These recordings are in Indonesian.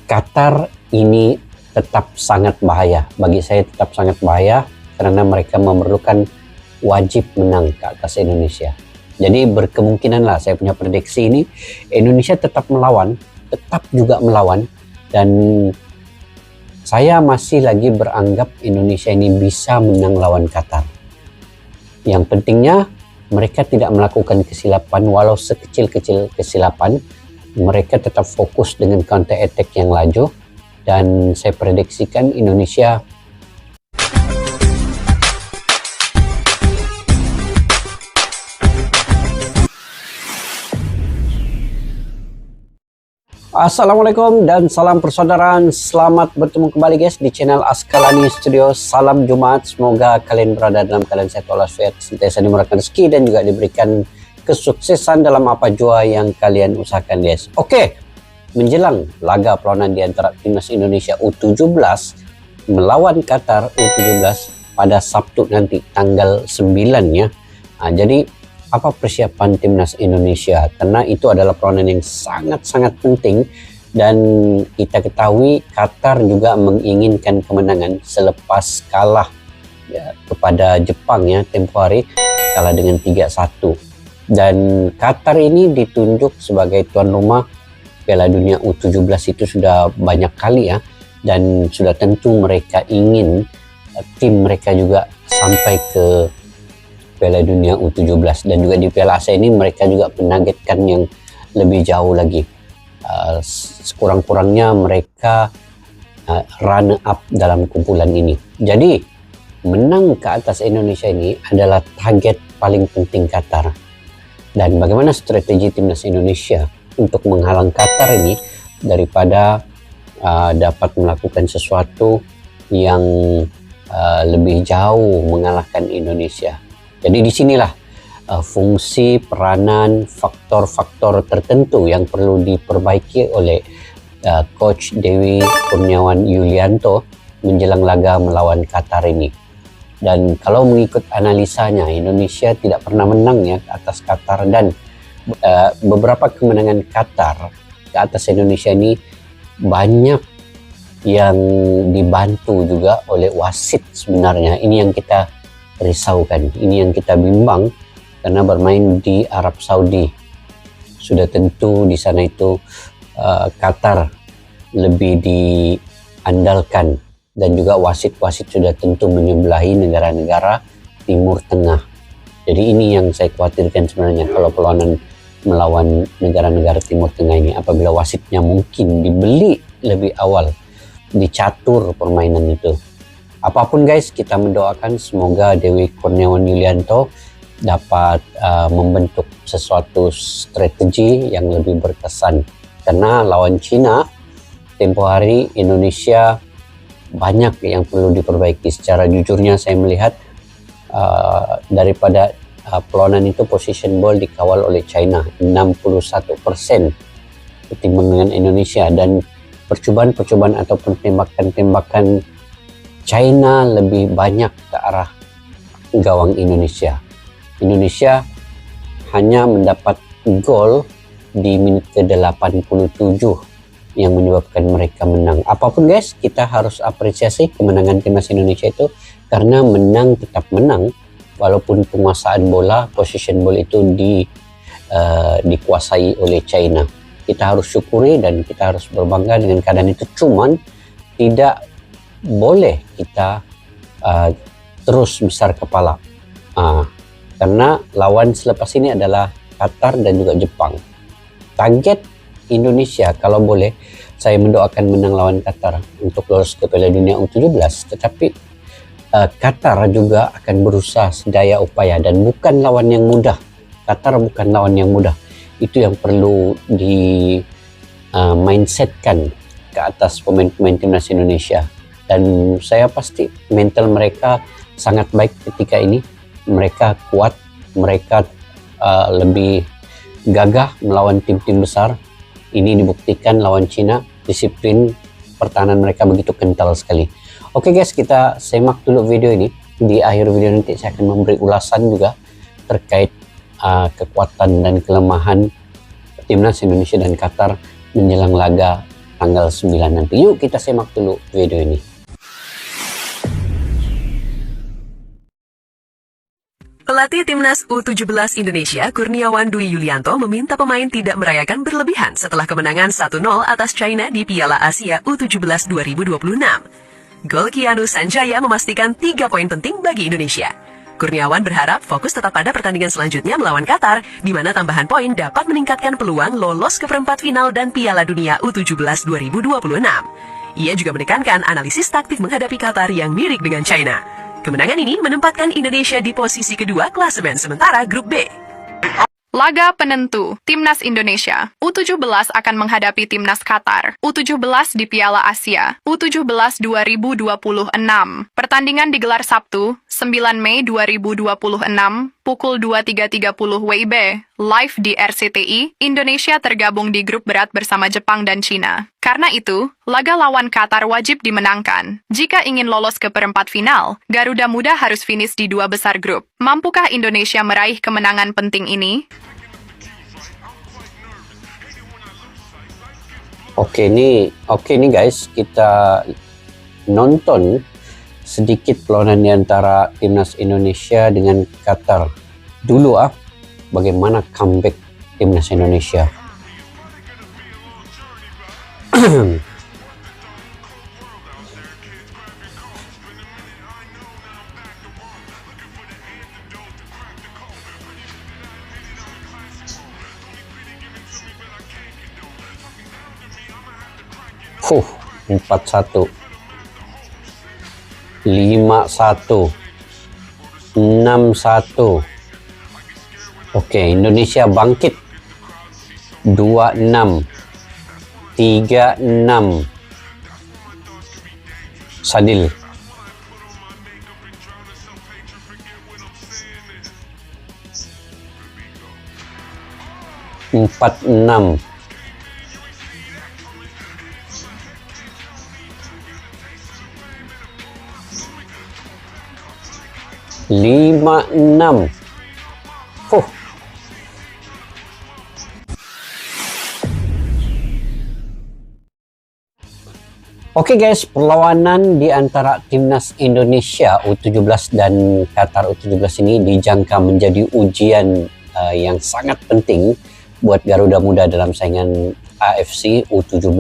Qatar ini tetap sangat bahaya. Bagi saya tetap sangat bahaya karena mereka memerlukan wajib menang ke atas Indonesia. Jadi berkemungkinan lah, saya punya prediksi ini, Indonesia tetap melawan, tetap juga melawan, dan saya masih lagi beranggap Indonesia ini bisa menang lawan Qatar. Yang pentingnya mereka tidak melakukan kesilapan, walau sekecil-kecil kesilapan, mereka tetap fokus dengan counter attack yang laju, dan saya prediksikan Indonesia Assalamualaikum dan salam persaudaraan. Selamat bertemu kembali guys di channel Askalani Studio. Salam Jumat, semoga kalian berada dalam keadaan sehat walafiat, sentiasa dimurahkan rezeki dan juga diberikan kesuksesan dalam apa jua yang kalian usahakan guys. Oke, menjelang laga perlawanan di antara timnas Indonesia U17 melawan Qatar U17 pada Sabtu nanti tanggal 9 ya. Jadi apa persiapan timnas Indonesia, karena itu adalah perlawanan yang sangat-sangat penting, dan kita ketahui Qatar juga menginginkan kemenangan selepas kalah ya, kepada Jepang ya tempo hari, kalah dengan 3-1, dan Qatar ini ditunjuk sebagai tuan rumah Piala Dunia U17 itu sudah banyak kali ya, dan sudah tentu mereka ingin tim mereka juga sampai ke Piala Dunia U17, dan juga di Piala Asia ini mereka juga menargetkan yang lebih jauh lagi. Sekurang-kurangnya mereka runner up dalam kumpulan ini. Jadi menang ke atas Indonesia ini adalah target paling penting Qatar. Dan bagaimana strategi timnas Indonesia untuk menghalang Qatar ini daripada dapat melakukan sesuatu yang lebih jauh mengalahkan Indonesia. Jadi disinilah fungsi, peranan, faktor-faktor tertentu yang perlu diperbaiki oleh Coach Dewi Kurniawan Yulianto menjelang laga melawan Qatar ini. Dan kalau mengikut analisanya, Indonesia tidak pernah menang ya atas Qatar, dan beberapa kemenangan Qatar ke atas Indonesia ini banyak yang dibantu juga oleh wasit sebenarnya. Ini yang kita risaukan, ini yang kita bimbang, karena bermain di Arab Saudi sudah tentu di sana itu Qatar lebih diandalkan, dan juga wasit-wasit sudah tentu menyebelahi negara-negara Timur Tengah. Jadi ini yang saya khawatirkan sebenarnya kalau perlawanan melawan negara-negara Timur Tengah ini, apabila wasitnya mungkin dibeli lebih awal, dicatur permainan itu. Apapun guys, kita mendoakan semoga Dewi Kurniawan Yulianto dapat membentuk sesuatu strategi yang lebih berkesan, karena lawan Cina tempo hari Indonesia banyak yang perlu diperbaiki. Secara jujurnya saya melihat daripada perlawanan itu position ball dikawal oleh China 61% ketimbang dengan Indonesia, dan percobaan-percobaan ataupun tembakan-tembakan China lebih banyak ke arah gawang Indonesia. Indonesia hanya mendapat gol di menit ke-87 yang menyebabkan mereka menang. Apapun guys, kita harus apresiasi kemenangan timnas Indonesia itu, karena menang tetap menang walaupun penguasaan bola, position ball itu dikuasai oleh China. Kita harus syukuri dan kita harus berbangga dengan keadaan itu. Cuman tidak boleh kita terus besar kepala, karena lawan selepas ini adalah Qatar dan juga Jepang. Target Indonesia kalau boleh, saya mendoakan menang lawan Qatar untuk lolos ke Piala Dunia U17, tetapi Qatar juga akan berusaha sedaya upaya, dan bukan lawan yang mudah. Qatar bukan lawan yang mudah, itu yang perlu di mindsetkan ke atas pemain-pemain timnas Indonesia. Dan saya pasti mental mereka sangat baik ketika ini. Mereka kuat, mereka lebih gagah melawan tim-tim besar. Ini dibuktikan lawan Cina, disiplin pertahanan mereka begitu kental sekali. Oke guys, kita semak dulu video ini. Di akhir video nanti saya akan memberi ulasan juga terkait kekuatan dan kelemahan timnas Indonesia dan Qatar menjelang laga tanggal 9 nanti. Yuk kita simak dulu video ini. Pelatih Timnas U17 Indonesia, Kurniawan Dwi Yulianto, meminta pemain tidak merayakan berlebihan setelah kemenangan 1-0 atas China di Piala Asia U17 2026. Gol Kianu Sanjaya memastikan 3 poin penting bagi Indonesia. Kurniawan berharap fokus tetap pada pertandingan selanjutnya melawan Qatar, di mana tambahan poin dapat meningkatkan peluang lolos ke perempat final dan Piala Dunia U17 2026. Ia juga menekankan analisis taktik menghadapi Qatar yang mirip dengan China. Kemenangan ini menempatkan Indonesia di posisi kedua klasemen sementara Grup B. Laga penentu, Timnas Indonesia, U17 akan menghadapi Timnas Qatar, U17 di Piala Asia, U17 2026. Pertandingan digelar Sabtu, 9 Mei 2026, pukul 23.30 WIB, live di RCTI. Indonesia tergabung di grup berat bersama Jepang dan Cina. Karena itu, laga lawan Qatar wajib dimenangkan. Jika ingin lolos ke perempat final, Garuda Muda harus finish di 2 besar grup. Mampukah Indonesia meraih kemenangan penting ini? Oke nih guys, kita nonton sedikit perlawanan di antara Timnas Indonesia dengan Qatar dulu bagaimana comeback Timnas Indonesia. Huh, 4-1, 5-1, 6-1. Oke, Indonesia bangkit 2-6, 3-6. Sadil. Empat enam. Lima enam. Oke guys, perlawanan di antara Timnas Indonesia U17 dan Qatar U17 ini dijangka menjadi ujian yang sangat penting buat Garuda Muda dalam saingan AFC U17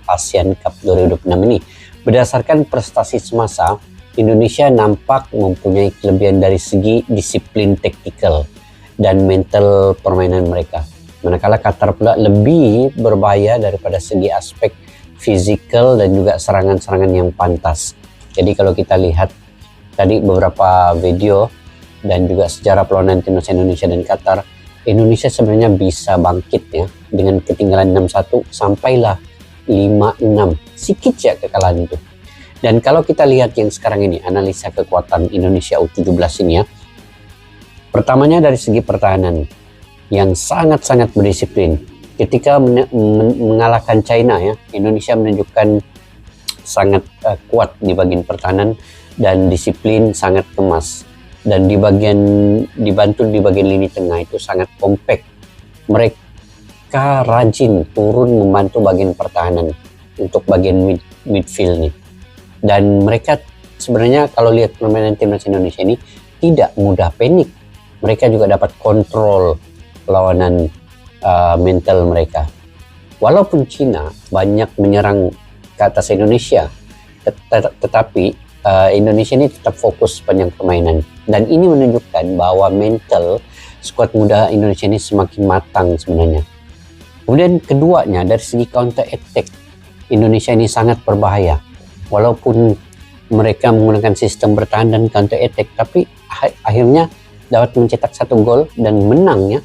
ASEAN Cup 2026 ini. Berdasarkan prestasi semasa, Indonesia nampak mempunyai kelebihan dari segi disiplin taktikal dan mental permainan mereka. Manakala Qatar pula lebih berbahaya daripada segi aspek fisikal dan juga serangan-serangan yang pantas. Jadi kalau kita lihat tadi beberapa video dan juga sejarah perlawanan Timnas Indonesia dan Qatar, Indonesia sebenarnya bisa bangkit ya dengan ketinggalan 6-1 sampailah 5-6. Sikit ya kekalahan itu. Dan kalau kita lihat yang sekarang ini, analisa kekuatan Indonesia U17 ini ya. Pertamanya dari segi pertahanan yang sangat-sangat berdisiplin. Ketika mengalahkan China ya, Indonesia menunjukkan sangat kuat di bagian pertahanan dan disiplin sangat kemas. Dan dibantu di bagian lini tengah itu sangat kompak. Mereka rajin turun membantu bagian pertahanan untuk bagian midfield nih. Dan mereka sebenarnya kalau lihat permainan Timnas Indonesia ini tidak mudah panik. Mereka juga dapat kontrol perlawanan mental mereka. Walaupun Cina banyak menyerang ke atas Indonesia, tetapi Indonesia ini tetap fokus sepanjang permainan. Dan ini menunjukkan bahwa mental skuad muda Indonesia ini semakin matang sebenarnya. Kemudian keduanya dari segi counter attack, Indonesia ini sangat berbahaya. Walaupun mereka menggunakan sistem bertahan dan counter attack, tapi akhirnya dapat mencetak 1 gol dan menangnya.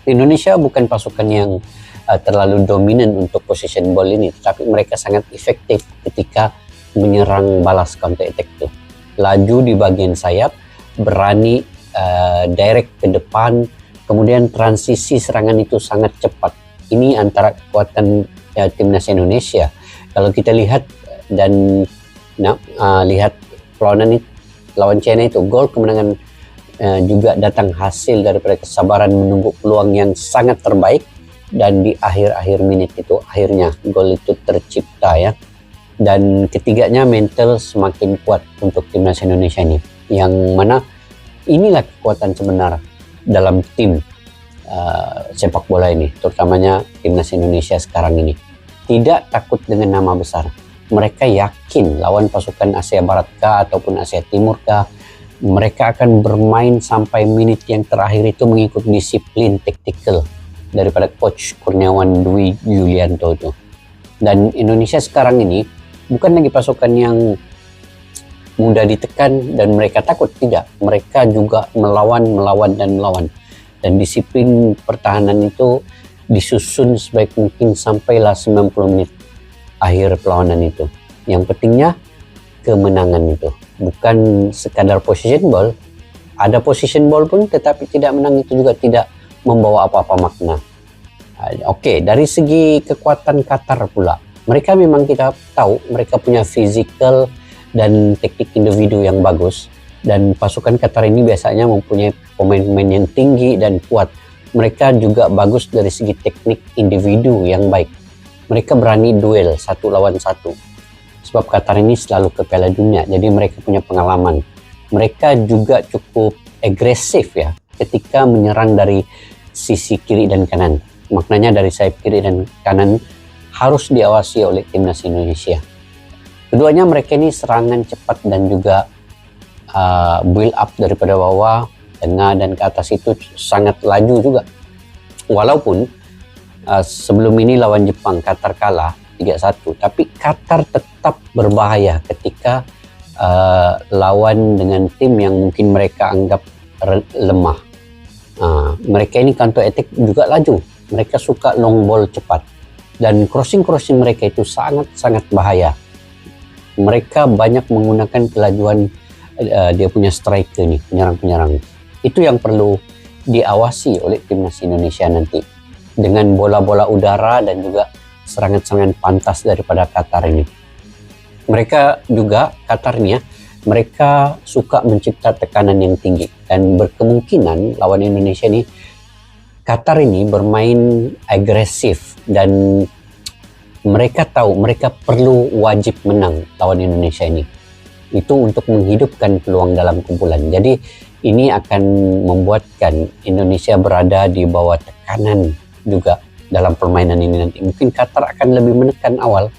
Indonesia bukan pasukan yang terlalu dominan untuk position ball ini, tetapi mereka sangat efektif ketika menyerang balas counter attack itu. Laju di bagian sayap, berani direct ke depan, kemudian transisi serangan itu sangat cepat. Ini antara kekuatan timnas Indonesia. Kalau kita lihat dan lihat perlawanan ini lawan China itu, gol kemenangan juga datang hasil daripada kesabaran menunggu peluang yang sangat terbaik dan di akhir-akhir menit itu akhirnya gol itu tercipta ya. Dan ketiganya mental semakin kuat untuk timnas Indonesia ini, yang mana inilah kekuatan sebenar dalam tim sepak bola ini, terutamanya timnas Indonesia sekarang ini. Tidak takut dengan nama besar, mereka yakin lawan pasukan Asia Barat kah ataupun Asia Timur kah, mereka akan bermain sampai menit yang terakhir itu mengikut disiplin taktikal daripada coach Kurniawan Dwi Yulianto itu. Dan Indonesia sekarang ini bukan lagi pasukan yang mudah ditekan dan mereka takut, tidak. Mereka juga melawan. Dan disiplin pertahanan itu disusun sebaik mungkin sampailah 90 menit akhir perlawanan itu. Yang pentingnya kemenangan itu. Bukan sekadar position ball. Ada position ball pun tetapi tidak menang itu juga tidak membawa apa-apa makna. Oke, dari segi kekuatan Qatar pula. Mereka memang kita tahu mereka punya physical dan teknik individu yang bagus, dan pasukan Qatar ini biasanya mempunyai pemain-pemain yang tinggi dan kuat. Mereka juga bagus dari segi teknik individu yang baik. Mereka berani duel 1 lawan 1. Sebab Qatar ini selalu ke Piala Dunia, jadi mereka punya pengalaman. Mereka juga cukup agresif ya ketika menyerang dari sisi kiri dan kanan. Maknanya dari sayap kiri dan kanan harus diawasi oleh timnas Indonesia. Keduanya mereka ini serangan cepat dan juga build up daripada bawah, tengah dan ke atas itu sangat laju juga. Walaupun sebelum ini lawan Jepang Qatar kalah 3-1, tapi Qatar tetap berbahaya ketika lawan dengan tim yang mungkin mereka anggap lemah. Mereka ini counter attack juga laju. Mereka suka long ball cepat. Dan crossing mereka itu sangat bahaya. Mereka banyak menggunakan kelajuan dia punya striker nih, penyerang-penyerang. Itu yang perlu diawasi oleh timnas Indonesia nanti. Dengan bola-bola udara dan juga serangan-serangan pantas daripada Qatar ini. Mereka juga, Qatar ini ya, mereka suka mencipta tekanan yang tinggi. Dan berkemungkinan lawan Indonesia ini, Qatar ini bermain agresif dan mereka tahu mereka perlu wajib menang lawan Indonesia ini. Itu untuk menghidupkan peluang dalam kumpulan. Jadi ini akan membuatkan Indonesia berada di bawah tekanan juga dalam permainan ini nanti. Mungkin Qatar akan lebih menekan awal,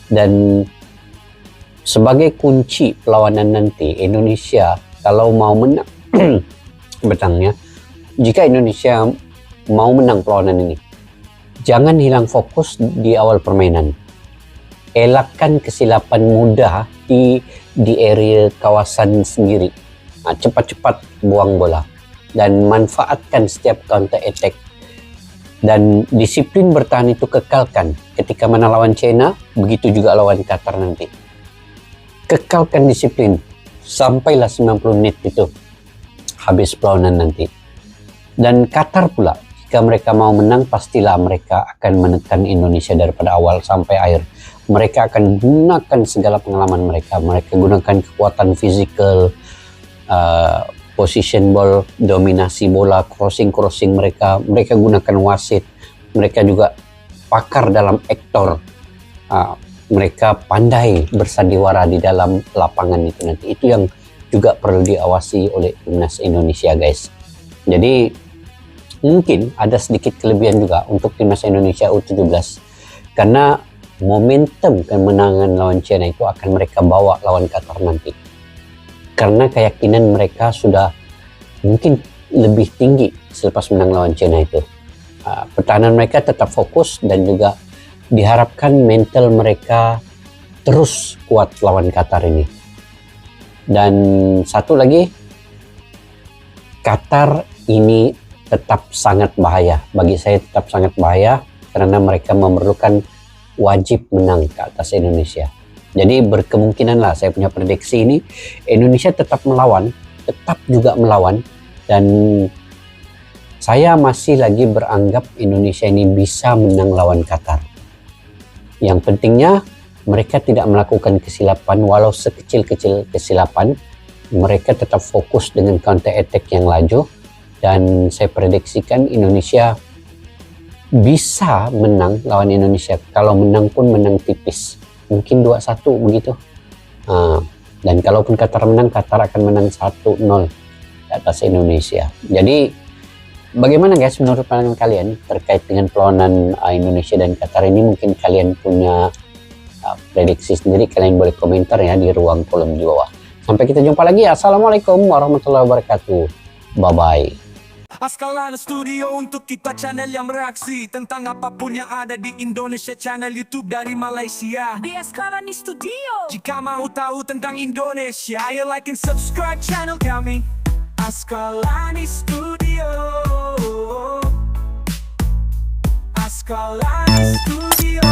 dan sebagai kunci perlawanan nanti Indonesia kalau mau menang betangnya, jika Indonesia mau menang perlawanan ini, jangan hilang fokus di awal permainan. Elakkan kesilapan mudah di area kawasan sendiri. Cepat-cepat buang bola dan manfaatkan setiap counter attack. Dan disiplin bertahan itu kekalkan. Ketika mana lawan China, begitu juga lawan Qatar nanti. Kekalkan disiplin sampailah 90 menit itu habis perlawanan nanti. Dan Qatar pula, jika mereka mau menang, pastilah mereka akan menekan Indonesia daripada awal sampai akhir. Mereka akan gunakan segala pengalaman mereka. Mereka gunakan kekuatan fisikal, position ball, dominasi bola, crossing mereka. Mereka gunakan wasit. Mereka juga pakar dalam aktor. Mereka pandai bersandiwara di dalam lapangan itu nanti. Itu yang juga perlu diawasi oleh timnas Indonesia, guys. Jadi mungkin ada sedikit kelebihan juga untuk timnas Indonesia U17 karena momentum kemenangan lawan China itu akan mereka bawa lawan Qatar nanti, karena keyakinan mereka sudah mungkin lebih tinggi selepas menang lawan China itu. Pertahanan mereka tetap fokus dan juga diharapkan mental mereka terus kuat lawan Qatar ini. Dan satu lagi, Qatar ini tetap sangat bahaya. Bagi saya tetap sangat bahaya karena mereka memerlukan wajib menang ke atas Indonesia. Jadi berkemungkinan lah, saya punya prediksi ini, Indonesia tetap juga melawan, dan saya masih lagi beranggap Indonesia ini bisa menang lawan Qatar. Yang pentingnya mereka tidak melakukan kesilapan, walau sekecil-kecil kesilapan, mereka tetap fokus dengan counter attack yang laju. Dan saya prediksikan Indonesia bisa menang lawan Indonesia. Kalau menang pun menang tipis, mungkin 2-1 begitu. Dan kalaupun Qatar menang, Qatar akan menang 1-0 di atas Indonesia. Jadi bagaimana guys menurut pandangan kalian terkait dengan perlawanan Indonesia dan Qatar ini? Mungkin kalian punya prediksi sendiri, kalian boleh komentar ya di ruang kolom di bawah. Sampai kita jumpa lagi. Assalamualaikum warahmatullahi wabarakatuh. Bye-bye. Askalana Studio untuk kita channel yang bereaksi tentang apapun yang ada di Indonesia, channel YouTube dari Malaysia di Askalani Studio. Jika mau tahu tentang Indonesia, ayo like and subscribe channel kami Askalani Studio. Askalani Studio.